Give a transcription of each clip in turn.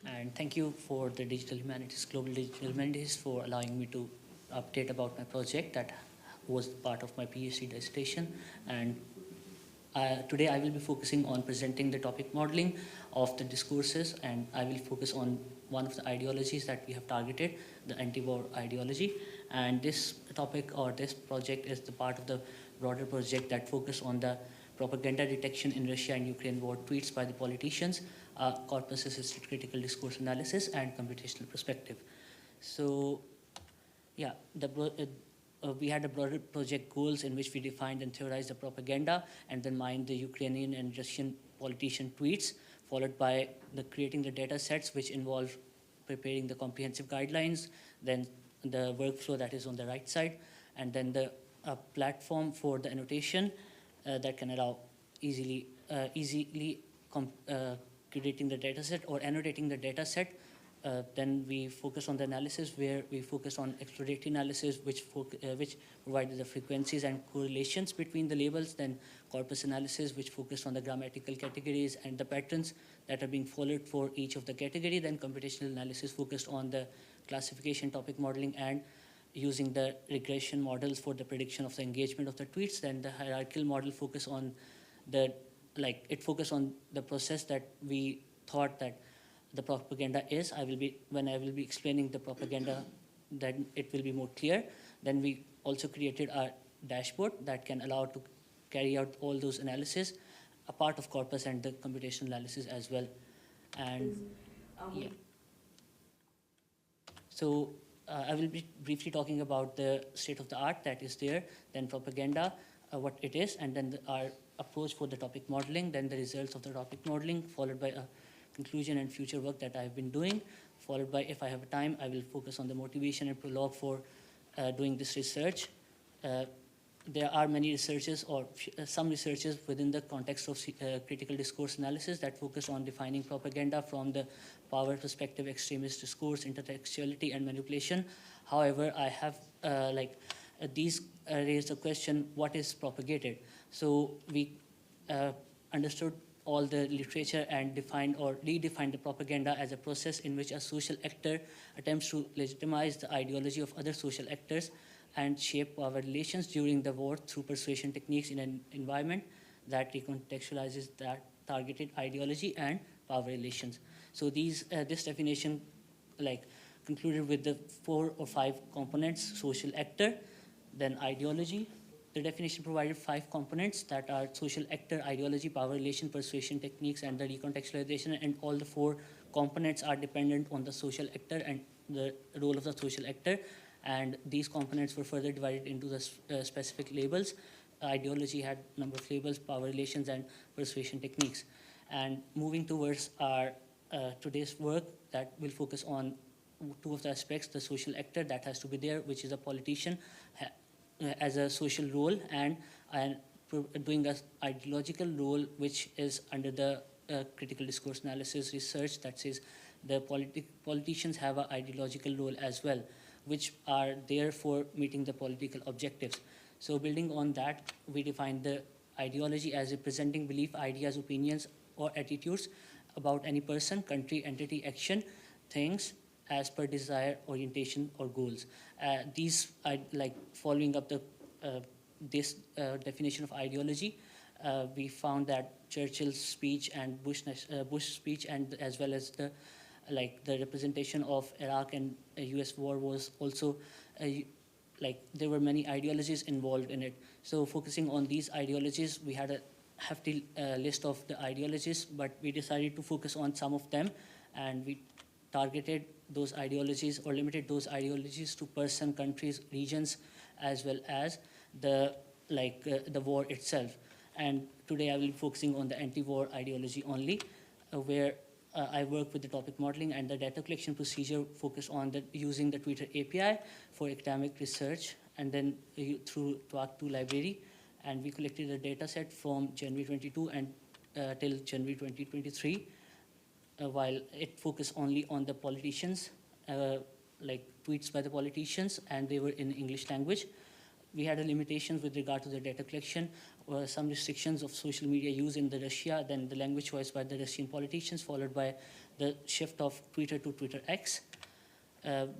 And thank you for the Digital Humanities, Global Digital Humanities, for allowing me to update about my project that was part of my PhD dissertation. And today I will be focusing on presenting the topic modeling of the discourses, and I will focus on one of the ideologies that we have targeted, the anti-war ideology. And this topic or this project is the part of the broader project that focus on the propaganda detection in Russia and Ukraine war tweets by the politicians, corpus assisted critical discourse analysis, and computational perspective. So yeah, we had a broader project goals in which we defined and theorized the propaganda and then mined the Ukrainian and Russian politician tweets, followed by the creating the data sets which involve preparing the comprehensive guidelines, then the workflow that is on the right side, and then the platform for the annotation that can allow easily creating the data set or annotating the data set. Then we focus on the analysis, where we focus on exploratory analysis, which provided the frequencies and correlations between the labels. Then corpus analysis, which focused on the grammatical categories and the patterns that are being followed for each of the category. Then computational analysis focused on the classification, topic modeling, and using the regression models for the prediction of the engagement of the tweets. Then the hierarchical model focus on it focused on the process that we thought that the propaganda is. When I will be explaining the propaganda, then it will be more clear. Then we also created a dashboard that can allow to carry out all those analysis, a part of corpus and the computational analysis as well. And yeah. So I will be briefly talking about the state of the art that is there, then propaganda, what it is, and then our approach for the topic modeling, then the results of the topic modeling, followed by a conclusion and future work that I've been doing, followed by, if I have time, I will focus on the motivation and prologue for doing this research. There are many researchers or some researchers within the context of critical discourse analysis that focus on defining propaganda from the power perspective, extremist discourse, intertextuality, and manipulation. However, I have these raised a question, what is propagated? So we understood all the literature and defined or redefined the propaganda as a process in which a social actor attempts to legitimize the ideology of other social actors and shape power relations during the war through persuasion techniques in an environment that recontextualizes that targeted ideology and power relations. So this definition concluded with the 4 or 5 components: social actor, then ideology. The definition provided 5 components that are social actor, ideology, power relation, persuasion techniques, and the recontextualization, and all the 4 components are dependent on the social actor and the role of the social actor. And these components were further divided into the specific labels. Ideology had a number of labels, power relations, and persuasion techniques. And moving towards our today's work, that will focus on 2 of the aspects: the social actor that has to be there, which is a politician as a social role, and doing an ideological role, which is under the critical discourse analysis research that says the politicians have an ideological role as well, which are there for meeting the political objectives. So building on that, we define the ideology as representing belief, ideas, opinions, or attitudes about any person, country, entity, action, things, as per desire, orientation, or goals. These are following up this definition of ideology. We found that Churchill's speech and Bush speech, and as well as the representation of Iraq and US war was also there were many ideologies involved in it. So focusing on these ideologies, we had a hefty list of the ideologies, but we decided to focus on some of them, and we targeted those ideologies or limited those ideologies to person, countries, regions, as well as the war itself. And today I will be focusing on the anti-war ideology only, where I work with the topic modeling and the data collection procedure focused on using the Twitter API for academic research, and then through TWAC2 library. And we collected a data set from January 22 and till January 2023. While it focused only on the politicians, tweets by the politicians, and they were in English language. We had a limitations with regard to the data collection. some restrictions of social media use in the Russia, then the language choice by the Russian politicians, followed by the shift of Twitter to Twitter X.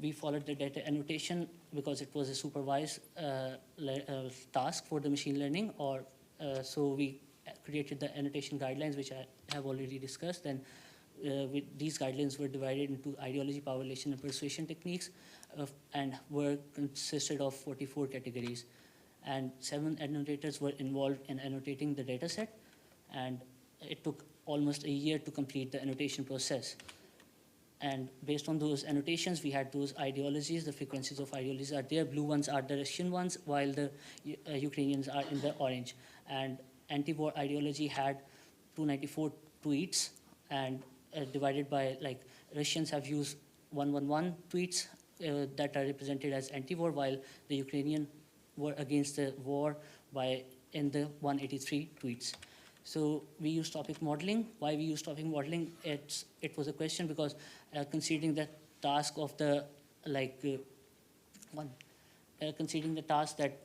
We followed the data annotation because it was a supervised task for the machine learning, so we created the annotation guidelines, which I have already discussed. Then these guidelines were divided into ideology, power relation, and persuasion techniques, and were consisted of 44 categories. And 7 annotators were involved in annotating the data set, and it took almost a year to complete the annotation process. And based on those annotations, we had those ideologies. The frequencies of ideologies are there. Blue ones are the Russian ones, while the Ukrainians are in the orange. And anti-war ideology had 294 tweets, and divided by, like, Russians have used 111 tweets that are represented as anti-war, while the Ukrainian were against the war in the 183 tweets. So we use topic modeling. Why we use topic modeling? It was a question because considering the task of the considering the task that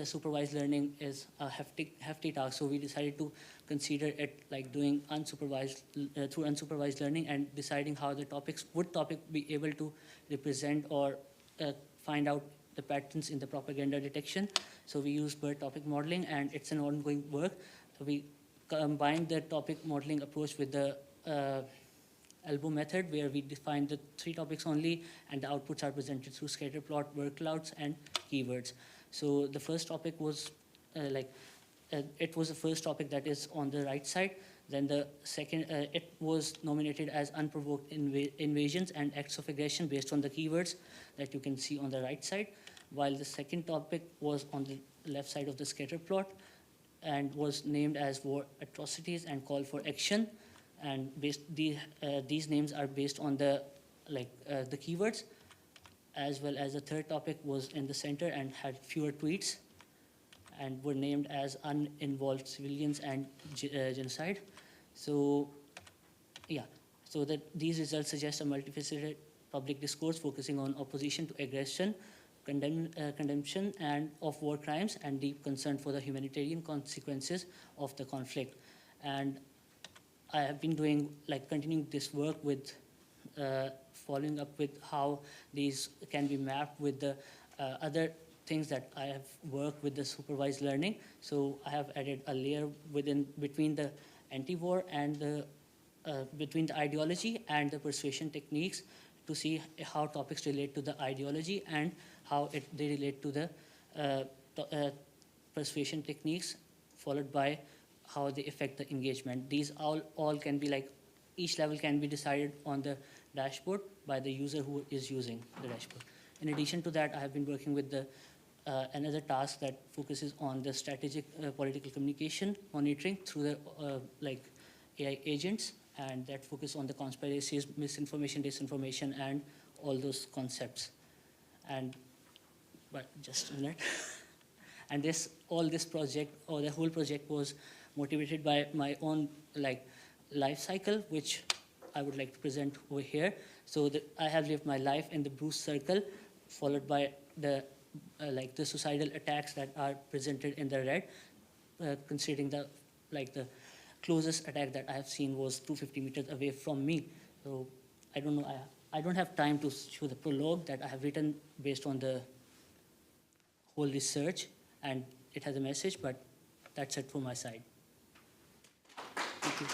supervised learning is a hefty task, so we decided to consider it like doing unsupervised through unsupervised learning and deciding how the would be able to represent or find out the patterns in the propaganda detection. So we use BERT topic modeling, and it's an ongoing work. We combined the topic modeling approach with the ELBO method, where we define the 3 topics only, and the outputs are presented through scatter plot, word clouds, and keywords. So the first topic was it was the first topic that is on the right side. Then the second, it was nominated as unprovoked invasions and acts of aggression based on the keywords that you can see on the right side, while the second topic was on the left side of the scatter plot and was named as war atrocities and call for action. And these names are based on the keywords, as well as the third topic was in the center and had fewer tweets and were named as uninvolved civilians and genocide. So yeah, so that these results suggest a multifaceted public discourse focusing on opposition to aggression, condemnation and of war crimes, and deep concern for the humanitarian consequences of the conflict. And I have been doing, continuing this work with following up with how these can be mapped with the other things that I have worked with the supervised learning. So I have added a layer between the anti-war and the between the ideology and the persuasion techniques to see how topics relate to the ideology and how they relate to the persuasion techniques, followed by how they affect the engagement. These all can be each level can be decided on the dashboard by the user who is using the dashboard. In addition to that, I have been working with another task that focuses on the strategic political communication monitoring through the AI agents, and that focus on the conspiracies, misinformation, disinformation, and all those concepts. But just a minute. And the whole project was motivated by my own life cycle, which I would like to present over here. So I have lived my life in the Bruce circle, followed by the suicidal attacks that are presented in the red. Considering the closest attack that I have seen was 250 meters away from me. So I don't know. I don't have time to show the prologue that I have written based on the whole research, and it has a message, but that's it from my side. Thank you.